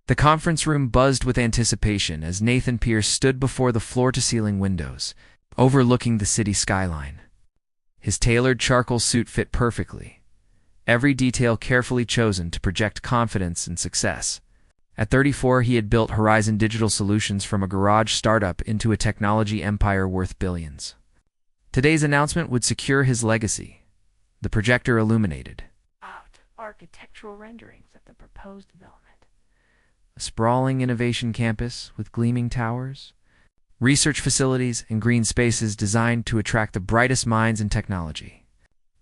The conference room buzzed with anticipation as Nathan Pierce stood before the floor-to-ceiling windows, overlooking the city skyline. His tailored charcoal suit fit perfectly, every detail carefully chosen to project confidence and success. At 34, he had built Horizon Digital Solutions from a garage startup into a technology empire worth billions. Today's announcement would secure his legacy. The projector illuminated architectural renderings of the proposed development. A sprawling innovation campus with gleaming towers, research facilities, and green spaces designed to attract the brightest minds in technology.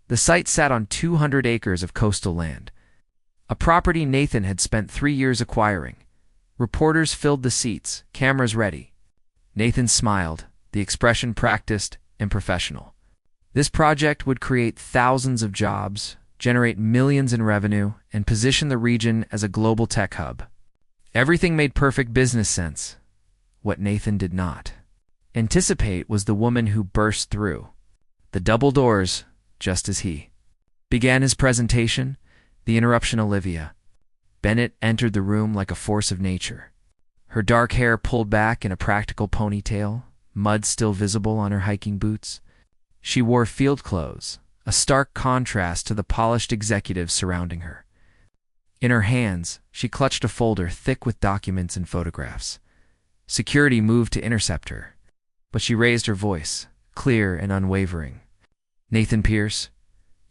The site sat on 200 acres of coastal land, a property Nathan had spent 3 years acquiring. Reporters filled the seats, cameras ready. Nathan smiled, the expression practiced and professional. This project would create thousands of jobs, generate millions in revenue, and position the region as a global tech hub. Everything made perfect business sense. What Nathan did not anticipate was the woman who burst through the double doors just as he began his presentation. The interruption. Olivia Bennett entered the room like a force of nature. Her dark hair pulled back in a practical ponytail, mud still visible on her hiking boots. She wore field clothes, a stark contrast to the polished executives surrounding her. In her hands, she clutched a folder thick with documents and photographs. Security moved to intercept her, but she raised her voice, clear and unwavering. "Nathan Pierce,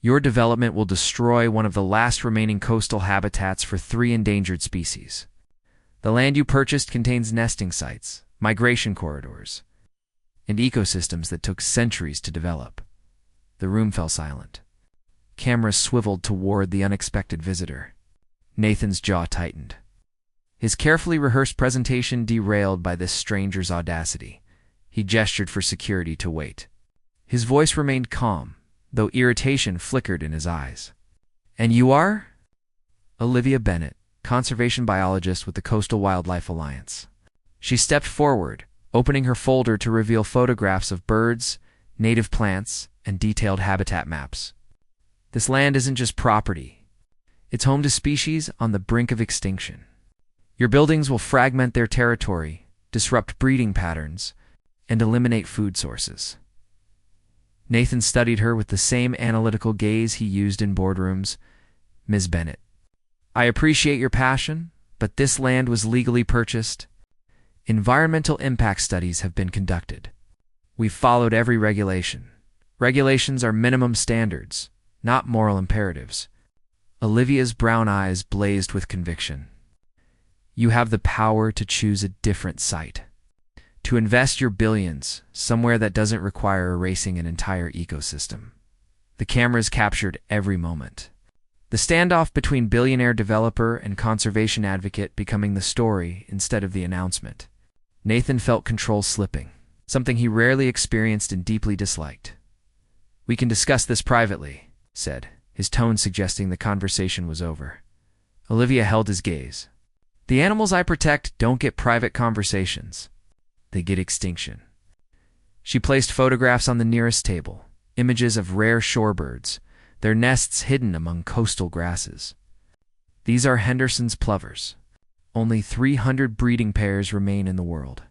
your development will destroy one of the last remaining coastal habitats for 3 endangered species. The land you purchased contains nesting sites, migration corridors, and ecosystems that took centuries to develop." The room fell silent. Cameras swiveled toward the unexpected visitor. Nathan's jaw tightened. His carefully rehearsed presentation derailed by this stranger's audacity. He gestured for security to wait. His voice remained calm, though irritation flickered in his eyes. "And you are?" "Olivia Bennett, conservation biologist with the Coastal Wildlife Alliance." She stepped forward, opening her folder to reveal photographs of birds, native plants, and detailed habitat maps. "This land isn't just property. It's home to species on the brink of extinction. Your buildings will fragment their territory, disrupt breeding patterns, and eliminate food sources." Nathan studied her with the same analytical gaze he used in boardrooms. "Ms. Bennett, I appreciate your passion, but this land was legally purchased. Environmental impact studies have been conducted. We've followed every regulation. Regulations are minimum standards, not moral imperatives." Olivia's brown eyes blazed with conviction. "You have the power to choose a different site, to invest your billions somewhere that doesn't require erasing an entire ecosystem." The cameras captured every moment. The standoff between billionaire developer and conservation advocate becoming the story instead of the announcement. Nathan felt control slipping, something he rarely experienced and deeply disliked. "We can discuss this privately," said, his tone suggesting the conversation was over. Olivia held his gaze. "The animals I protect don't get private conversations. They get extinction." She placed photographs on the nearest table, images of rare shorebirds, their nests hidden among coastal grasses. "These are Henderson's plovers. Only 300 breeding pairs remain in the world.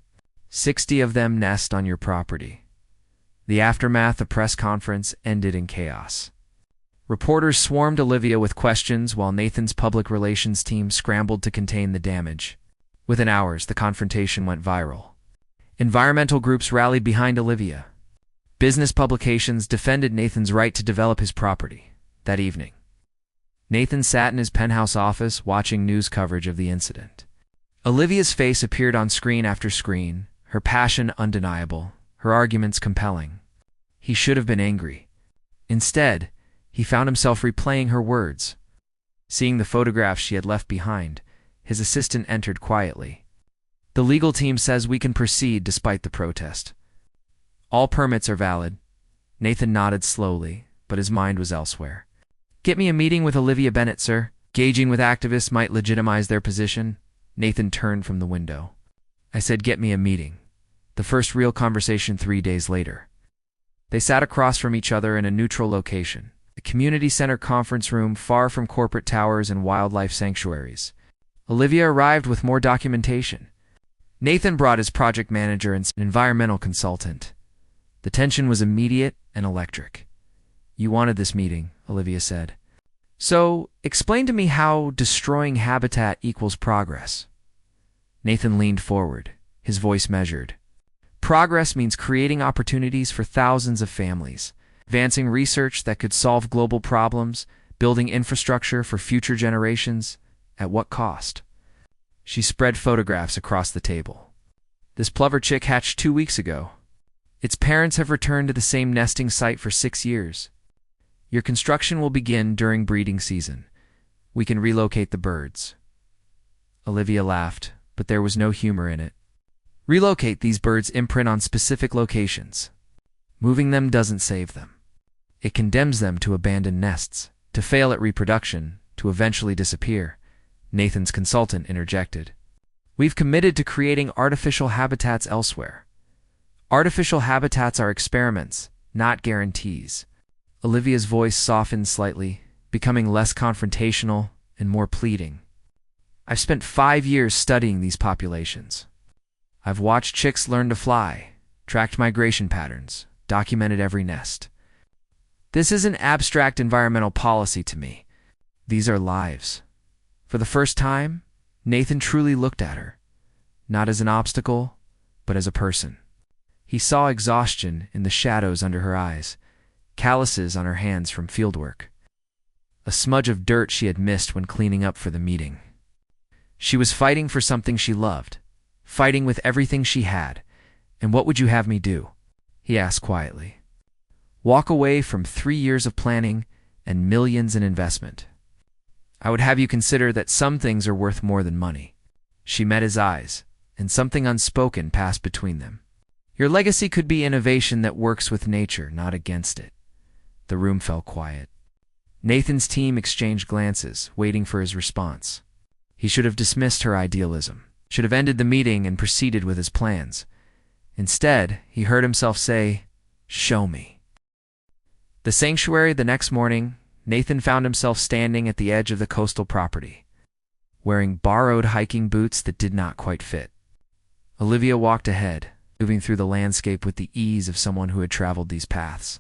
60 of them nest on your property." The aftermath of press conference ended in chaos. Reporters swarmed Olivia with questions while Nathan's public relations team scrambled to contain the damage. Within hours, the confrontation went viral. Environmental groups rallied behind Olivia. Business publications defended Nathan's right to develop his property. That evening, Nathan sat in his penthouse office watching news coverage of the incident. Olivia's face appeared on screen after screen, her passion undeniable, her arguments compelling. He should have been angry. Instead, he found himself replaying her words. Seeing the photographs she had left behind, his assistant entered quietly. "The legal team says we can proceed despite the protest. All permits are valid." Nathan nodded slowly, but his mind was elsewhere. "Get me a meeting with Olivia Bennett, sir." Gauging with activists might legitimize their position, Nathan turned from the window. "I said get me a meeting." The first real conversation 3 days later. They sat across from each other in a neutral location, a community center conference room far from corporate towers and wildlife sanctuaries. Olivia arrived with more documentation. Nathan brought his project manager and an environmental consultant. The tension was immediate and electric. "You wanted this meeting," Olivia said. "So, explain to me how destroying habitat equals progress." Nathan leaned forward, his voice measured. "Progress means creating opportunities for thousands of families, advancing research that could solve global problems, building infrastructure for future generations. At what cost?" She spread photographs across the table. "This plover chick hatched 2 weeks ago. Its parents have returned to the same nesting site for 6 years. Your construction will begin during breeding season. We can relocate the birds." Olivia laughed, but there was no humor in it. "Relocate these birds' imprint on specific locations. Moving them doesn't save them. It condemns them to abandoned nests, to fail at reproduction, to eventually disappear," Nathan's consultant interjected. "We've committed to creating artificial habitats elsewhere. Artificial habitats are experiments, not guarantees." Olivia's voice softened slightly, becoming less confrontational and more pleading. "I've spent 5 years studying these populations. I've watched chicks learn to fly, tracked migration patterns, documented every nest. This isn't abstract environmental policy to me. These are lives." For the first time, Nathan truly looked at her, not as an obstacle, but as a person. He saw exhaustion in the shadows under her eyes, calluses on her hands from fieldwork, a smudge of dirt she had missed when cleaning up for the meeting. She was fighting for something she loved, fighting with everything she had. "And what would you have me do?" he asked quietly. "Walk away from 3 years of planning and millions in investment. I would have you consider that some things are worth more than money." She met his eyes, and something unspoken passed between them. "Your legacy could be innovation that works with nature, not against it." The room fell quiet. Nathan's team exchanged glances, waiting for his response. He should have dismissed her idealism, should have ended the meeting and proceeded with his plans. Instead, he heard himself say, "Show me." The sanctuary the next morning, Nathan found himself standing at the edge of the coastal property, wearing borrowed hiking boots that did not quite fit. Olivia walked ahead, moving through the landscape with the ease of someone who had traveled these paths.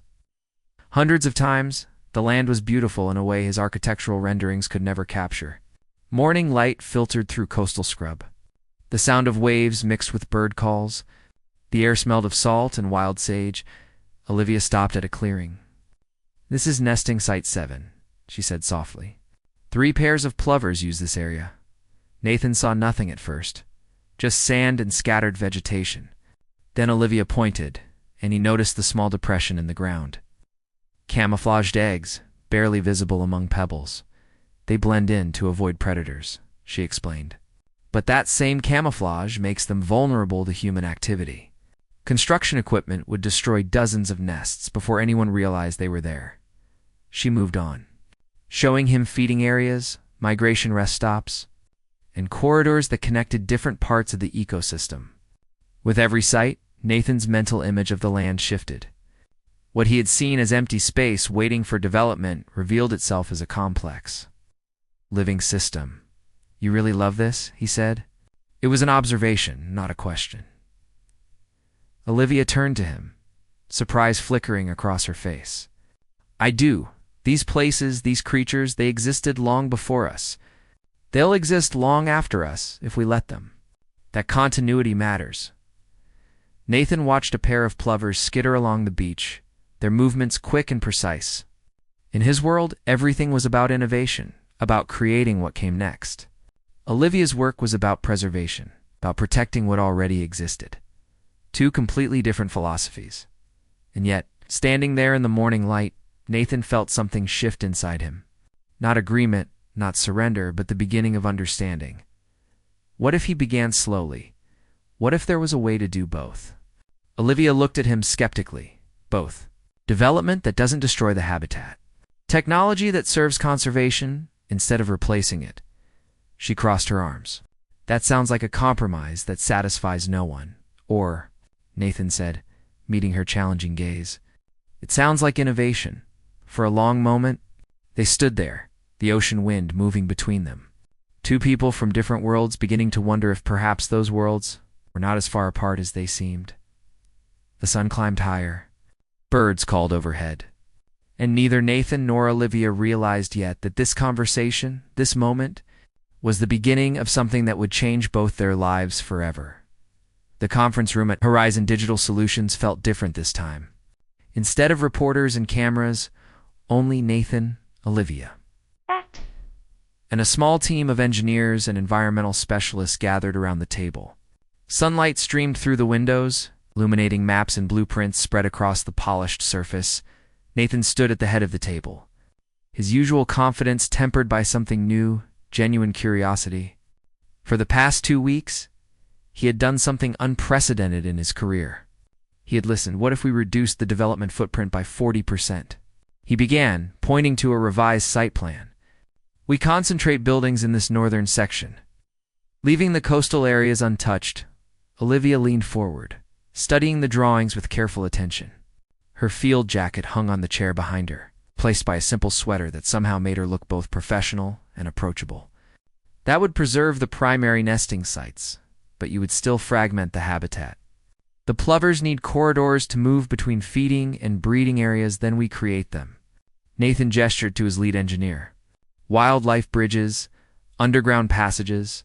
Hundreds of times, the land was beautiful in a way his architectural renderings could never capture. Morning light filtered through coastal scrub. The sound of waves mixed with bird calls. The air smelled of salt and wild sage. Olivia stopped at a clearing. "This is nesting site 7, she said softly. 3 pairs of plovers use this area." Nathan saw nothing at first, just sand and scattered vegetation. Then Olivia pointed, and he noticed the small depression in the ground. "Camouflaged eggs, barely visible among pebbles. They blend in to avoid predators," she explained. "But that same camouflage makes them vulnerable to human activity. Construction equipment would destroy dozens of nests before anyone realized they were there." She moved on, showing him feeding areas, migration rest stops, and corridors that connected different parts of the ecosystem. With every site, Nathan's mental image of the land shifted. What he had seen as empty space waiting for development revealed itself as a complex, living system. "You really love this?" he said. It was an observation, not a question. Olivia turned to him, surprise flickering across her face. "I do. These places, these creatures, they existed long before us. They'll exist long after us if we let them. That continuity matters." Nathan watched a pair of plovers skitter along the beach, their movements quick and precise. In his world, everything was about innovation, about creating what came next. Olivia's work was about preservation, about protecting what already existed. 2 completely different philosophies. And yet, standing there in the morning light, Nathan felt something shift inside him. Not agreement, not surrender, but the beginning of understanding. What if he began slowly? What if there was a way to do both? Olivia looked at him skeptically. Both. Development that doesn't destroy the habitat. Technology that serves conservation instead of replacing it. She crossed her arms. "That sounds like a compromise that satisfies no one. Or," Nathan said, meeting her challenging gaze, "it sounds like innovation." For a long moment, they stood there, the ocean wind moving between them. Two people from different worlds beginning to wonder if perhaps those worlds were not as far apart as they seemed. The sun climbed higher. Birds called overhead. And neither Nathan nor Olivia realized yet that this conversation, this moment, was the beginning of something that would change both their lives forever. The conference room at Horizon Digital Solutions felt different this time. Instead of reporters and cameras, only Nathan, Olivia, and a small team of engineers and environmental specialists gathered around the table. Sunlight streamed through the windows, illuminating maps and blueprints spread across the polished surface. Nathan stood at the head of the table, his usual confidence tempered by something new, genuine curiosity. For the past 2 weeks, he had done something unprecedented in his career. He had listened. What if we reduced the development footprint by 40%? He began, pointing to a revised site plan. We concentrate buildings in this northern section. Leaving the coastal areas untouched, Olivia leaned forward, studying the drawings with careful attention. Her field jacket hung on the chair behind her, placed by a simple sweater that somehow made her look both professional and approachable. That would preserve the primary nesting sites, but you would still fragment the habitat. The plovers need corridors to move between feeding and breeding areas, then we create them. Nathan gestured to his lead engineer. Wildlife bridges, underground passages,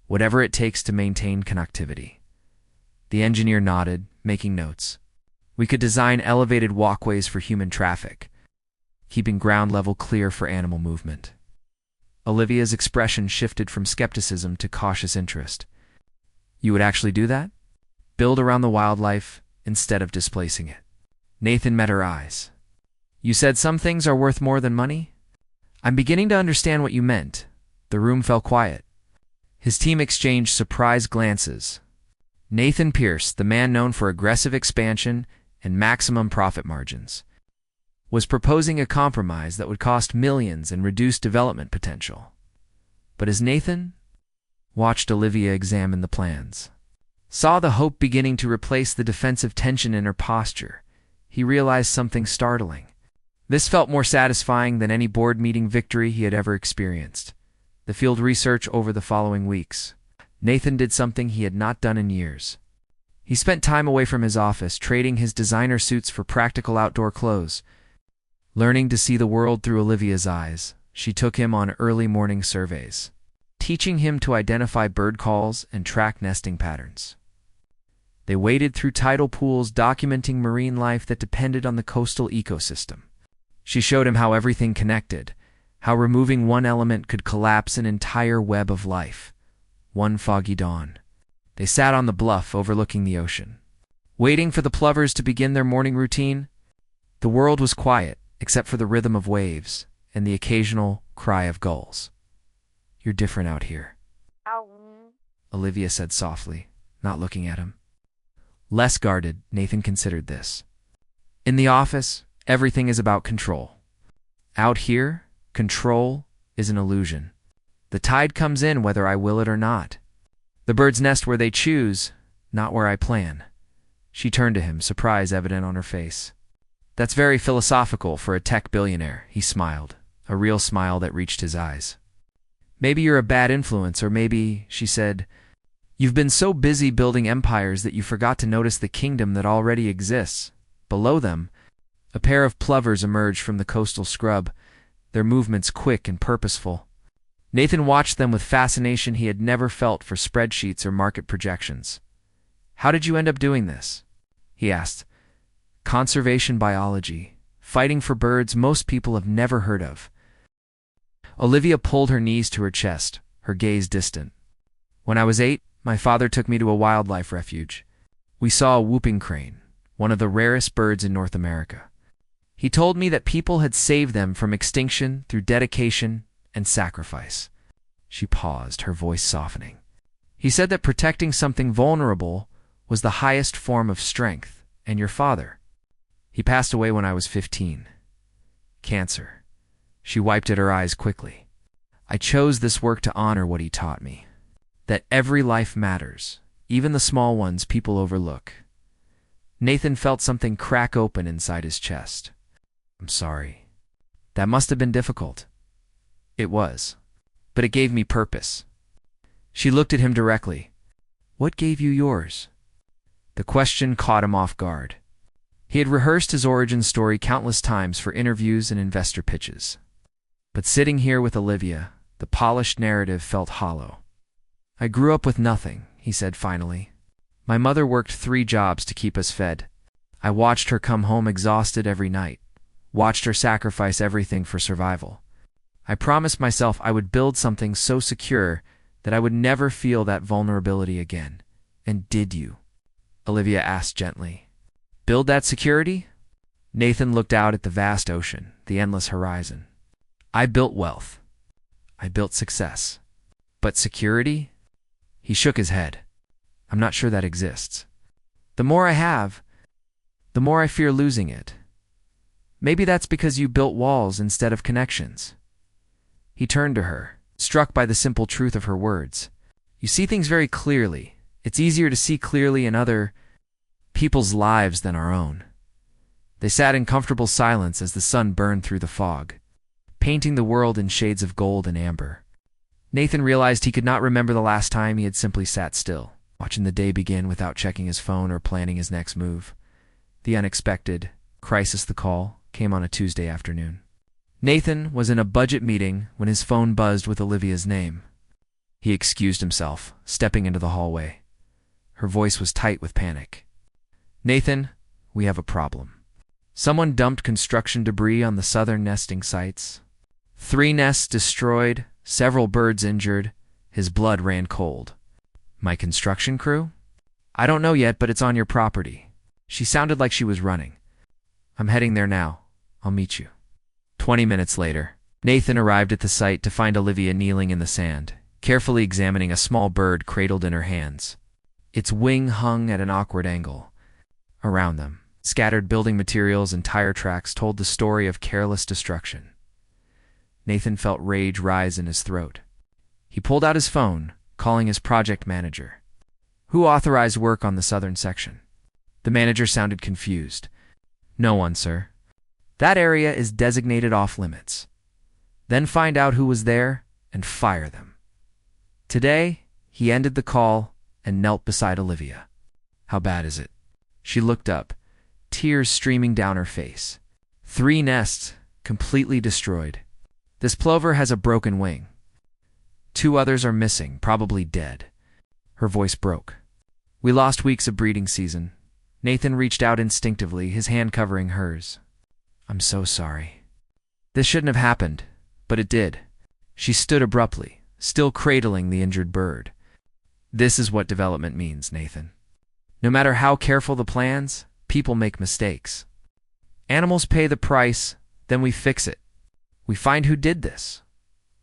whatever it takes to maintain connectivity. The engineer nodded, making notes. We could design elevated walkways for human traffic, keeping ground level clear for animal movement. Olivia's expression shifted from skepticism to cautious interest. You would actually do that? Build around the wildlife instead of displacing it. Nathan met her eyes. You said some things are worth more than money? I'm beginning to understand what you meant. The room fell quiet. His team exchanged surprised glances. Nathan Pierce, the man known for aggressive expansion and maximum profit margins, was proposing a compromise that would cost millions and reduce development potential. But as Nathan watched Olivia examine the plans, saw the hope beginning to replace the defensive tension in her posture, he realized something startling. This felt more satisfying than any board meeting victory he had ever experienced. The field research over the following weeks, Nathan did something he had not done in years. He spent time away from his office, trading his designer suits for practical outdoor clothes. Learning to see the world through Olivia's eyes, she took him on early morning surveys, teaching him to identify bird calls and track nesting patterns. They waded through tidal pools, documenting marine life that depended on the coastal ecosystem. She showed him how everything connected, how removing one element could collapse an entire web of life. One foggy dawn, they sat on the bluff overlooking the ocean, waiting for the plovers to begin their morning routine. The world was quiet, except for the rhythm of waves and the occasional cry of gulls. You're different out here, Olivia said softly, not looking at him. Less guarded, Nathan considered this. In the office, everything is about control. Out here, control is an illusion. The tide comes in whether I will it or not. The birds nest where they choose, not where I plan. She turned to him, surprise evident on her face. That's very philosophical for a tech billionaire, he smiled, a real smile that reached his eyes. Maybe you're a bad influence, or maybe, she said, you've been so busy building empires that you forgot to notice the kingdom that already exists. Below them, a pair of plovers emerged from the coastal scrub, their movements quick and purposeful. Nathan watched them with fascination he had never felt for spreadsheets or market projections. How did you end up doing this? He asked. Conservation biology, fighting for birds most people have never heard of. Olivia pulled her knees to her chest, her gaze distant. When I was 8, my father took me to a wildlife refuge. We saw a whooping crane, one of the rarest birds in North America. He told me that people had saved them from extinction through dedication and sacrifice. She paused, her voice softening. He said that protecting something vulnerable was the highest form of strength, and your father. He passed away when I was 15. Cancer. She wiped at her eyes quickly. I chose this work to honor what he taught me. That every life matters, even the small ones people overlook. Nathan felt something crack open inside his chest. I'm sorry. That must have been difficult. It was. but it gave me purpose. She looked at him directly. What gave you yours? The question caught him off guard. He had rehearsed his origin story countless times for interviews and investor pitches. But sitting here with Olivia, the polished narrative felt hollow. I grew up with nothing, he said finally. My mother worked 3 jobs to keep us fed. I watched her come home exhausted every night, watched her sacrifice everything for survival. I promised myself I would build something so secure that I would never feel that vulnerability again. And did you? Olivia asked gently. Build that security? Nathan looked out at the vast ocean, the endless horizon. I built wealth. I built success. But security? He shook his head. I'm not sure that exists. The more I have, the more I fear losing it. Maybe that's because you built walls instead of connections. He turned to her, struck by the simple truth of her words. You see things very clearly. It's easier to see clearly in other people's lives than our own. They sat in comfortable silence as the sun burned through the fog, painting the world in shades of gold and amber. Nathan realized he could not remember the last time he had simply sat still, watching the day begin without checking his phone or planning his next move. The unexpected, crisis the call, came on a Tuesday afternoon. Nathan was in a budget meeting when his phone buzzed with Olivia's name. He excused himself, stepping into the hallway. Her voice was tight with panic. Nathan, we have a problem. Someone dumped construction debris on the southern nesting sites. 3 nests destroyed, several birds injured. His blood ran cold. My construction crew? I don't know yet, but it's on your property. She sounded like she was running. I'm heading there now. I'll meet you. 20 minutes later, Nathan arrived at the site to find Olivia kneeling in the sand, carefully examining a small bird cradled in her hands. Its wing hung at an awkward angle. Around them, scattered building materials and tire tracks told the story of careless destruction. Nathan felt rage rise in his throat. He pulled out his phone, calling his project manager. Who authorized work on the southern section? The manager sounded confused. No one, sir. That area is designated off-limits. Then find out who was there and fire them. Today, he ended the call and knelt beside Olivia. How bad is it? She looked up, tears streaming down her face. 3 nests, completely destroyed. This plover has a broken wing. 2 others are missing, probably dead. Her voice broke. We lost weeks of breeding season. Nathan reached out instinctively, his hand covering hers. I'm so sorry. This shouldn't have happened, but it did. She stood abruptly, still cradling the injured bird. This is what development means, Nathan. No matter how careful the plans, people make mistakes. Animals pay the price, then we fix it. We find who did this.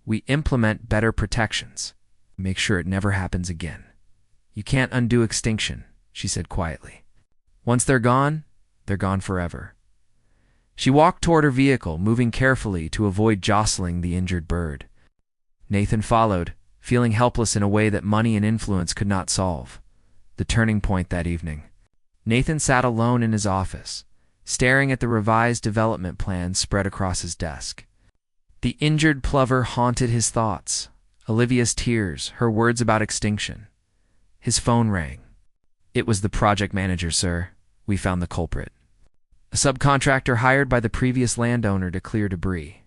We implement better protections. Make sure it never happens again. You can't undo extinction, she said quietly. Once they're gone forever. She walked toward her vehicle, moving carefully to avoid jostling the injured bird. Nathan followed, feeling helpless in a way that money and influence could not solve. The turning point that evening. Nathan sat alone in his office, staring at the revised development plan spread across his desk. The injured plover haunted his thoughts. Olivia's tears, her words about extinction. His phone rang. It was the project manager, sir. We found the culprit. A subcontractor hired by the previous landowner to clear debris.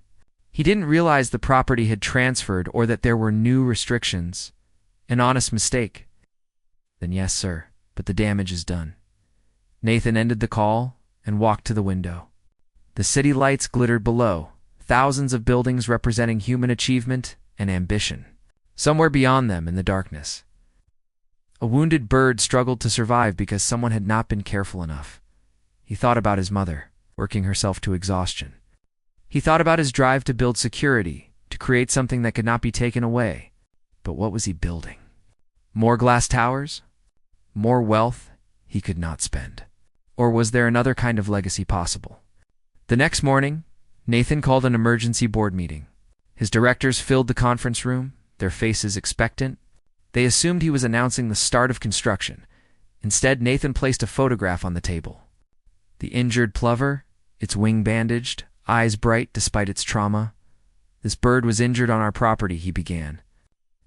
He didn't realize the property had transferred or that there were new restrictions. An honest mistake. Then yes, sir, but the damage is done. Nathan ended the call and walked to the window. The city lights glittered below, thousands of buildings representing human achievement and ambition. Somewhere beyond them in the darkness, a wounded bird struggled to survive because someone had not been careful enough. He thought about his mother, working herself to exhaustion. He thought about his drive to build security, to create something that could not be taken away. But what was he building? More glass towers? More wealth he could not spend? Or was there another kind of legacy possible? The next morning, Nathan called an emergency board meeting. His directors filled the conference room, their faces expectant. They assumed he was announcing the start of construction. Instead, Nathan placed a photograph on the table. The injured plover, its wing bandaged, eyes bright despite its trauma. This bird was injured on our property, he began,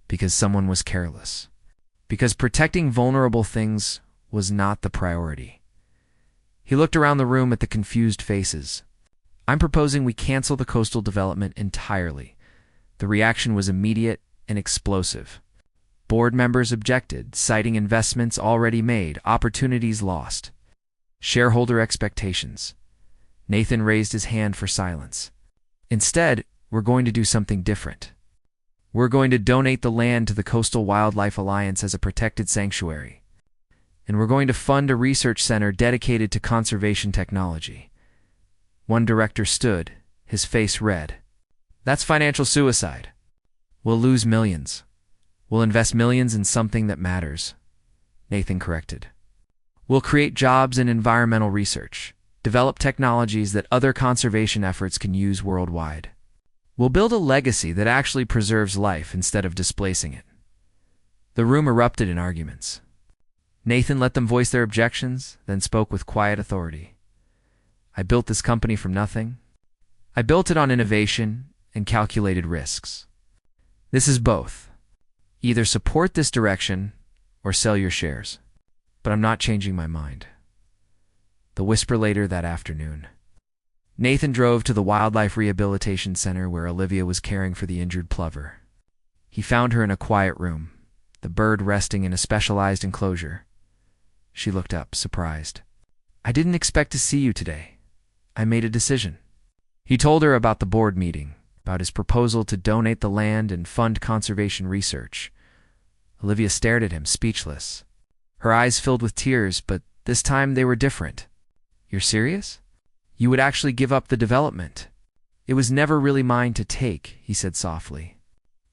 because someone was careless. Because protecting vulnerable things was not the priority. He looked around the room at the confused faces. I'm proposing we cancel the coastal development entirely. The reaction was immediate and explosive. Board members objected, citing investments already made, opportunities lost. Shareholder expectations. Nathan raised his hand for silence. Instead, we're going to do something different. We're going to donate the land to the Coastal Wildlife Alliance as a protected sanctuary. And we're going to fund a research center dedicated to conservation technology. One director stood, his face red. That's financial suicide. We'll lose millions. We'll invest millions in something that matters, Nathan corrected. We'll create jobs in environmental research, develop technologies that other conservation efforts can use worldwide. We'll build a legacy that actually preserves life instead of displacing it. The room erupted in arguments. Nathan let them voice their objections, then spoke with quiet authority. I built this company from nothing. I built it on innovation and calculated risks. This is both. Either support this direction or sell your shares. But I'm not changing my mind. The whisper later that afternoon. Nathan drove to the Wildlife Rehabilitation Center where Olivia was caring for the injured plover. He found her in a quiet room, the bird resting in a specialized enclosure. She looked up, surprised. I didn't expect to see you today. I made a decision. He told her about the board meeting, about his proposal to donate the land and fund conservation research. Olivia stared at him, speechless. Her eyes filled with tears, but this time they were different. You're serious? You would actually give up the development? It was never really mine to take, he said softly.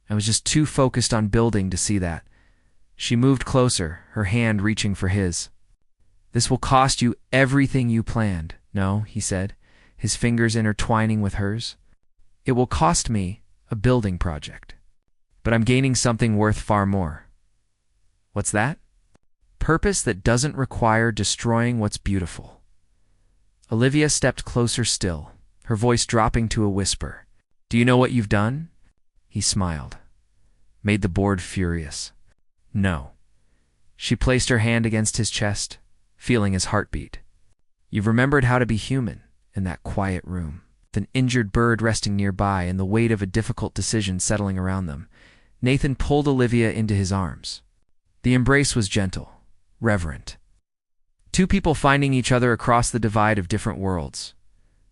I was just too focused on building to see that. She moved closer, her hand reaching for his. This will cost you everything you planned. No, he said, his fingers intertwining with hers. It will cost me a building project. But I'm gaining something worth far more. What's that? Purpose that doesn't require destroying what's beautiful. Olivia stepped closer still, her voice dropping to a whisper. Do you know what you've done? He smiled. Made the board furious. No. She placed her hand against his chest, feeling his heartbeat. You've remembered how to be human in that quiet room, with an injured bird resting nearby and the weight of a difficult decision settling around them. Nathan pulled Olivia into his arms. The embrace was gentle, reverent. Two people finding each other across the divide of different worlds.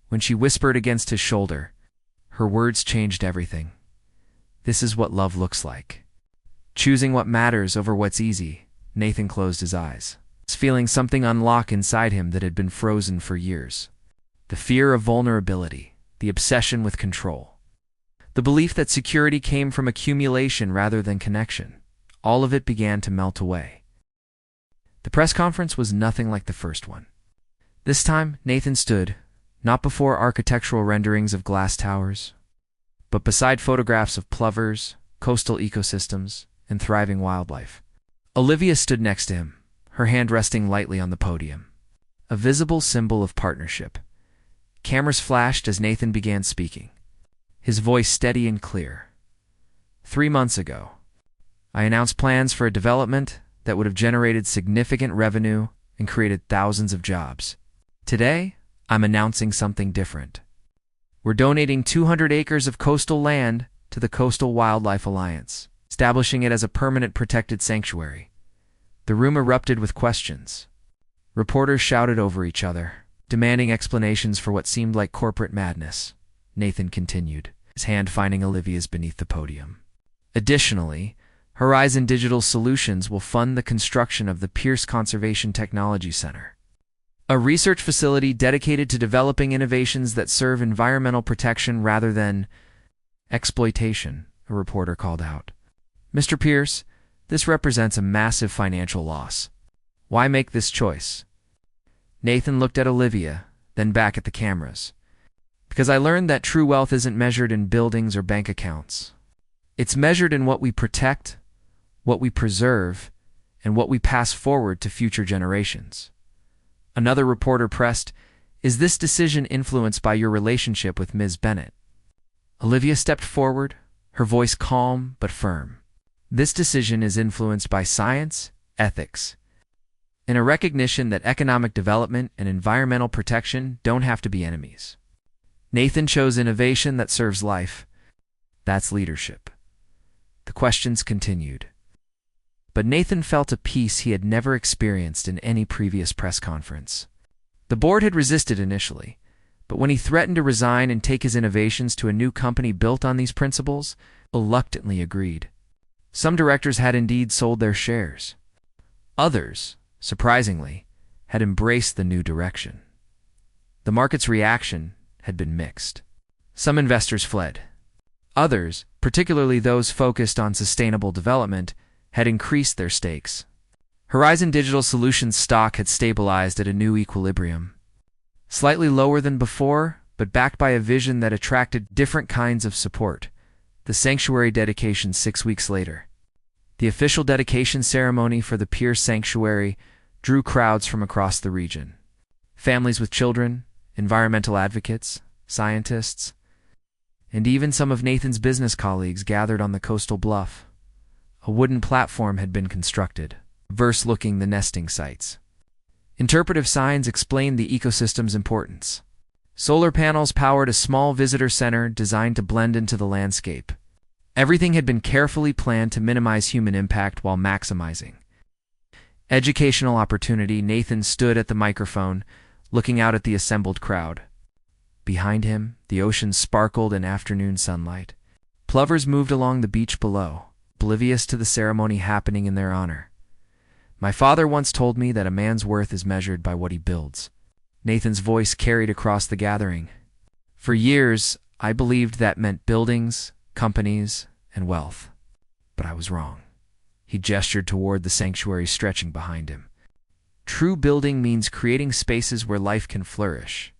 When she whispered against his shoulder, her words changed everything. This is what love looks like. Choosing what matters over what's easy, Nathan closed his eyes, feeling something unlock inside him that had been frozen for years. The fear of vulnerability, the obsession with control. The belief that security came from accumulation rather than connection. All of it began to melt away. The press conference was nothing like the first one. This time, Nathan stood, not before architectural renderings of glass towers, but beside photographs of plovers, coastal ecosystems, and thriving wildlife. Olivia stood next to him, her hand resting lightly on the podium. A visible symbol of partnership. Cameras flashed as Nathan began speaking, his voice steady and clear. 3 months ago, I announced plans for a development that would have generated significant revenue and created thousands of jobs. Today, I'm announcing something different. We're donating 200 acres of coastal land to the Coastal Wildlife Alliance, establishing it as a permanent protected sanctuary. The room erupted with questions. Reporters shouted over each other, demanding explanations for what seemed like corporate madness. Nathan continued, his hand finding Olivia's beneath the podium. Additionally, Horizon Digital Solutions will fund the construction of the Pierce Conservation Technology Center, a research facility dedicated to developing innovations that serve environmental protection rather than exploitation, a reporter called out. Mr. Pierce, this represents a massive financial loss. Why make this choice? Nathan looked at Olivia, then back at the cameras. Because I learned that true wealth isn't measured in buildings or bank accounts. It's measured in what we protect, what we preserve, and what we pass forward to future generations. Another reporter pressed, Is this decision influenced by your relationship with Ms. Bennett? Olivia stepped forward, her voice calm but firm. This decision is influenced by science, ethics, and a recognition that economic development and environmental protection don't have to be enemies. Nathan chose innovation that serves life. That's leadership. The questions continued. But Nathan felt a peace he had never experienced in any previous press conference. The board had resisted initially, but when he threatened to resign and take his innovations to a new company built on these principles, reluctantly agreed. Some directors had indeed sold their shares. Others, surprisingly, had embraced the new direction. The market's reaction had been mixed. Some investors fled. Others, particularly those focused on sustainable development, had increased their stakes. Horizon Digital Solutions stock had stabilized at a new equilibrium. Slightly lower than before, but backed by a vision that attracted different kinds of support. The sanctuary dedication 6 weeks later. The official dedication ceremony for the Pierce Sanctuary drew crowds from across the region. Families with children, environmental advocates, scientists, and even some of Nathan's business colleagues gathered on the coastal bluff. A wooden platform had been constructed, overlooking the nesting sites. Interpretive signs explained the ecosystem's importance. Solar panels powered a small visitor center designed to blend into the landscape. Everything had been carefully planned to minimize human impact while maximizing educational opportunity. Nathan stood at the microphone, looking out at the assembled crowd. Behind him, the ocean sparkled in afternoon sunlight. Plovers moved along the beach below, oblivious to the ceremony happening in their honor. My father once told me that a man's worth is measured by what he builds. Nathan's voice carried across the gathering. For years, I believed that meant buildings, companies, and wealth. But I was wrong. He gestured toward the sanctuary stretching behind him. True building means creating spaces where life can flourish.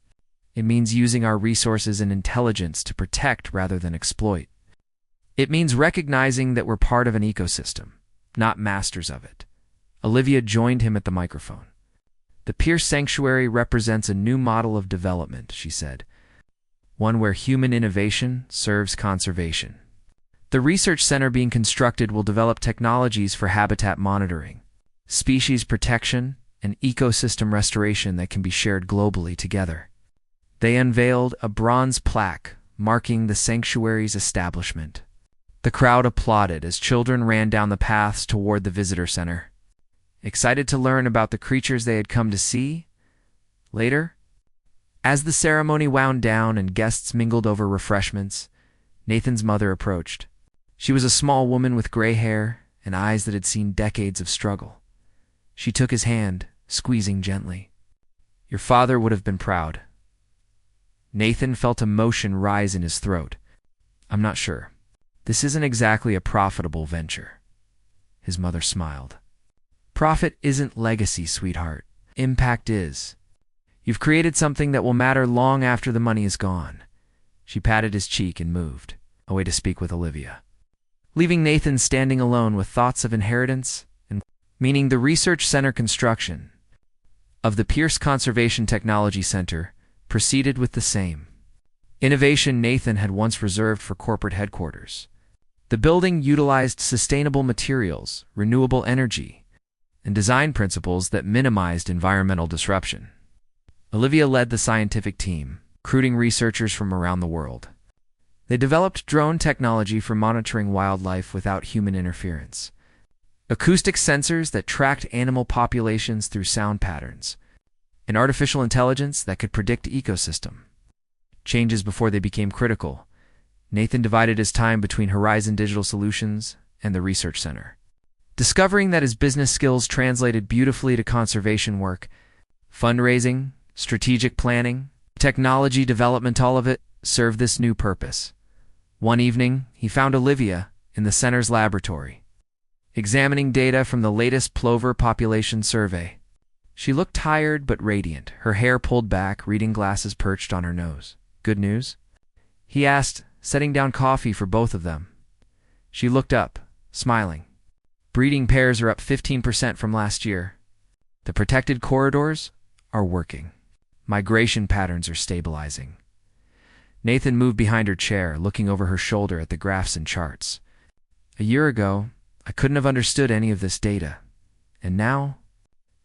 It means using our resources and intelligence to protect rather than exploit. It means recognizing that we're part of an ecosystem, not masters of it. Olivia joined him at the microphone. The Pierce Sanctuary represents a new model of development, she said. One where human innovation serves conservation. The research center being constructed will develop technologies for habitat monitoring, species protection, and ecosystem restoration that can be shared globally together. They unveiled a bronze plaque marking the sanctuary's establishment. The crowd applauded as children ran down the paths toward the visitor center, excited to learn about the creatures they had come to see. Later, as the ceremony wound down and guests mingled over refreshments, Nathan's mother approached. She was a small woman with gray hair and eyes that had seen decades of struggle. She took his hand, squeezing gently. Your father would have been proud. Nathan felt emotion rise in his throat. I'm not sure. This isn't exactly a profitable venture. His mother smiled. Profit isn't legacy, sweetheart. Impact is. You've created something that will matter long after the money is gone. She patted his cheek and moved, away to speak with Olivia, leaving Nathan standing alone with thoughts of inheritance and meaning the research center construction of the Pierce Conservation Technology Center proceeded with the same innovation Nathan had once reserved for corporate headquarters. The building utilized sustainable materials, renewable energy, and design principles that minimized environmental disruption. Olivia led the scientific team, recruiting researchers from around the world. They developed drone technology for monitoring wildlife without human interference, acoustic sensors that tracked animal populations through sound patterns, and artificial intelligence that could predict ecosystem changes before they became critical. Nathan divided his time between Horizon Digital Solutions and the research center, discovering that his business skills translated beautifully to conservation work, fundraising, strategic planning, technology development. All of it served this new purpose. One evening, he found Olivia in the center's laboratory, examining data from the latest plover population survey. She looked tired but radiant, her hair pulled back, reading glasses perched on her nose. Good news? He asked, setting down coffee for both of them. She looked up, smiling. Breeding pairs are up 15% from last year. The protected corridors are working. Migration patterns are stabilizing. Nathan moved behind her chair, looking over her shoulder at the graphs and charts. A year ago, I couldn't have understood any of this data. And now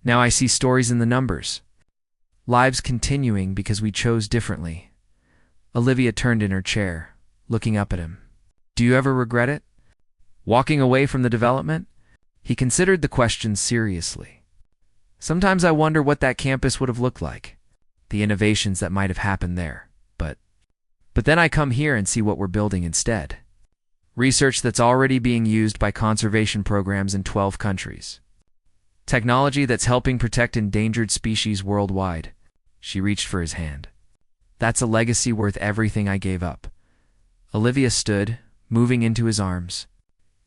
I see stories in the numbers. Lives continuing because we chose differently. Olivia turned in her chair, looking up at him. Do you ever regret it? Walking away from the development? He considered the question seriously. Sometimes I wonder what that campus would have looked like, the innovations that might have happened there. But then I come here and see what we're building instead. Research that's already being used by conservation programs in 12 countries. Technology that's helping protect endangered species worldwide. She reached for his hand. That's a legacy worth everything I gave up. Olivia stood, moving into his arms.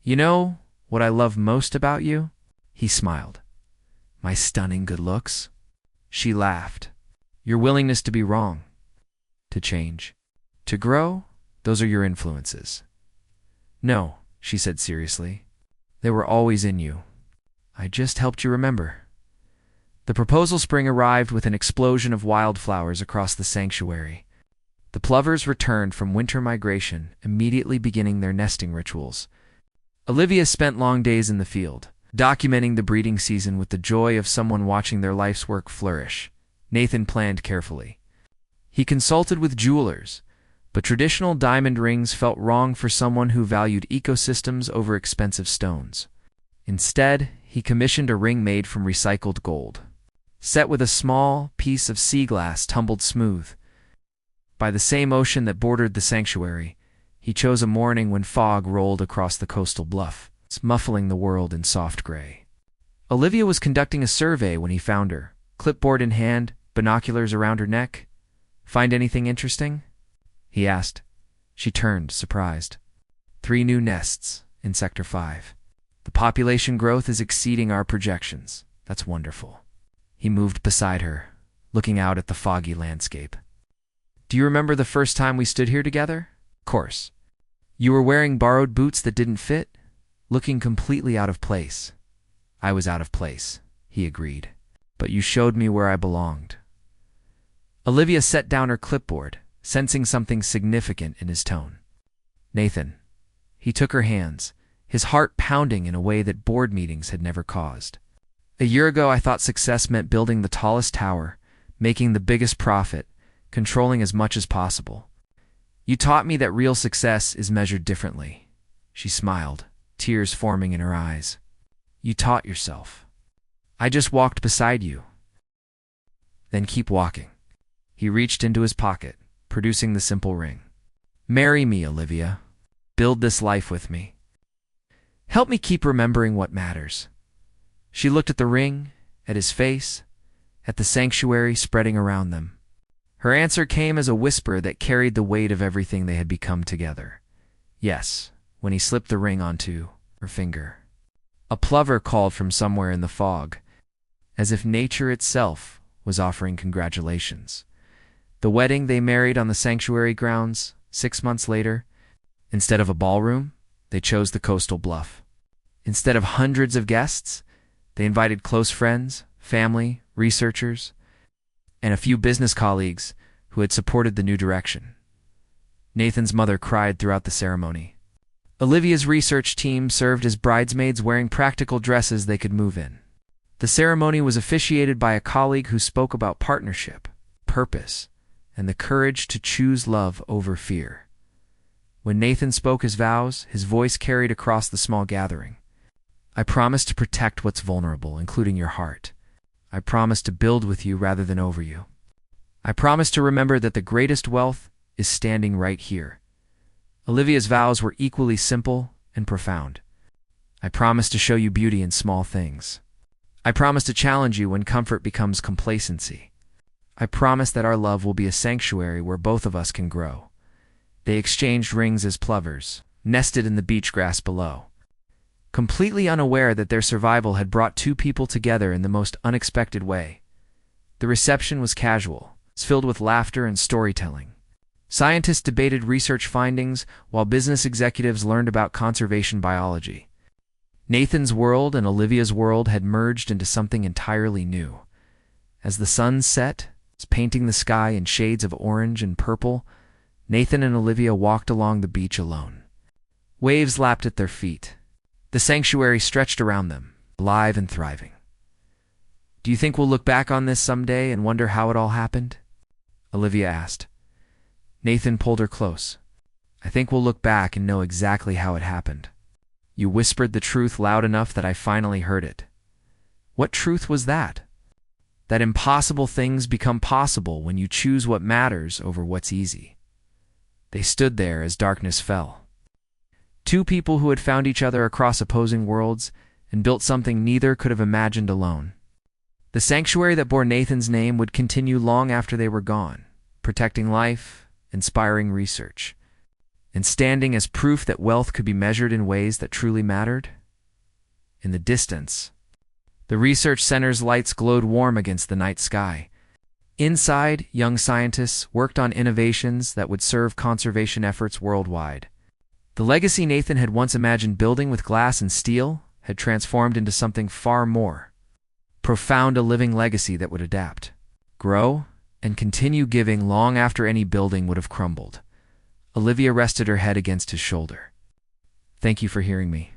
You know what I love most about you? He smiled. My stunning good looks. She laughed. Your willingness to be wrong. To change. To grow, those are your influences. No, she said seriously. They were always in you. I just helped you remember. The proposal spring arrived with an explosion of wildflowers across the sanctuary. The plovers returned from winter migration, immediately beginning their nesting rituals. Olivia spent long days in the field, documenting the breeding season with the joy of someone watching their life's work flourish. Nathan planned carefully. He consulted with jewelers, but traditional diamond rings felt wrong for someone who valued ecosystems over expensive stones. Instead, he commissioned a ring made from recycled gold, set with a small piece of sea glass tumbled smooth. By the same ocean that bordered the sanctuary, he chose a morning when fog rolled across the coastal bluff, muffling the world in soft gray. Olivia was conducting a survey when he found her, clipboard in hand, binoculars around her neck. Find anything interesting? He asked. She turned, surprised. 3 new nests in Sector 5. The population growth is exceeding our projections. That's wonderful. He moved beside her, looking out at the foggy landscape. Do you remember the first time we stood here together? Of course. You were wearing borrowed boots that didn't fit, looking completely out of place. I was out of place, he agreed. But you showed me where I belonged. Olivia set down her clipboard, sensing something significant in his tone. Nathan. He took her hands, his heart pounding in a way that board meetings had never caused. A year ago, I thought success meant building the tallest tower, making the biggest profit, controlling as much as possible. You taught me that real success is measured differently. She smiled, tears forming in her eyes. You taught yourself. I just walked beside you. Then keep walking. He reached into his pocket, producing the simple ring. Marry me, Olivia. Build this life with me. Help me keep remembering what matters. She looked at the ring, at his face, at the sanctuary spreading around them. Her answer came as a whisper that carried the weight of everything they had become together. Yes, when he slipped the ring onto her finger. A plover called from somewhere in the fog, as if nature itself was offering congratulations. The wedding they married on the sanctuary grounds 6 months later. Instead of a ballroom, they chose the coastal bluff. Instead of hundreds of guests, they invited close friends, family, researchers, and a few business colleagues who had supported the new direction. Nathan's mother cried throughout the ceremony. Olivia's research team served as bridesmaids wearing practical dresses they could move in. The ceremony was officiated by a colleague who spoke about partnership, purpose, and the courage to choose love over fear. When Nathan spoke his vows, his voice carried across the small gathering. I promise to protect what's vulnerable, including your heart. I promise to build with you rather than over you. I promise to remember that the greatest wealth is standing right here. Olivia's vows were equally simple and profound. I promise to show you beauty in small things. I promise to challenge you when comfort becomes complacency. I promise that our love will be a sanctuary where both of us can grow. They exchanged rings as plovers, nested in the beach grass below, completely unaware that their survival had brought 2 people together in the most unexpected way. The reception was casual, filled with laughter and storytelling. Scientists debated research findings while business executives learned about conservation biology. Nathan's world and Olivia's world had merged into something entirely new. As the sun set, painting the sky in shades of orange and purple, Nathan and Olivia walked along the beach alone. Waves lapped at their feet. The sanctuary stretched around them, alive and thriving. "Do you think we'll look back on this someday and wonder how it all happened?" Olivia asked. Nathan pulled her close. "I think we'll look back and know exactly how it happened. You whispered the truth loud enough that I finally heard it." "What truth was that?" "That impossible things become possible when you choose what matters over what's easy." They stood there as darkness fell. Two people who had found each other across opposing worlds and built something neither could have imagined alone. The sanctuary that bore Nathan's name would continue long after they were gone, protecting life, inspiring research, and standing as proof that wealth could be measured in ways that truly mattered. In the distance, the research center's lights glowed warm against the night sky. Inside, young scientists worked on innovations that would serve conservation efforts worldwide. The legacy Nathan had once imagined building with glass and steel had transformed into something far more profound, a living legacy that would adapt, grow, and continue giving long after any building would have crumbled. Olivia rested her head against his shoulder. "Thank you for hearing me.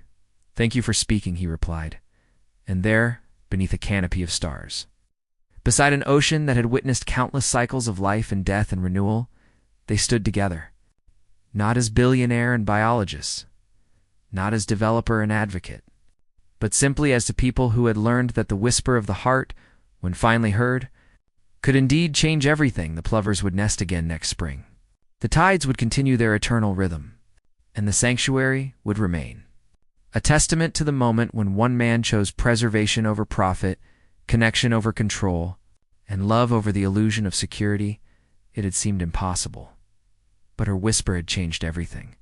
Thank you for speaking," he replied. And there, beneath a canopy of stars, beside an ocean that had witnessed countless cycles of life and death and renewal, they stood together. Not as billionaire and biologist, not as developer and advocate, but simply as the people who had learned that the whisper of the heart, when finally heard, could indeed change everything. The plovers would nest again next spring. The tides would continue their eternal rhythm, and the sanctuary would remain. A testament to the moment when one man chose preservation over profit, connection over control, and love over the illusion of security. It had seemed impossible. But her whisper had changed everything.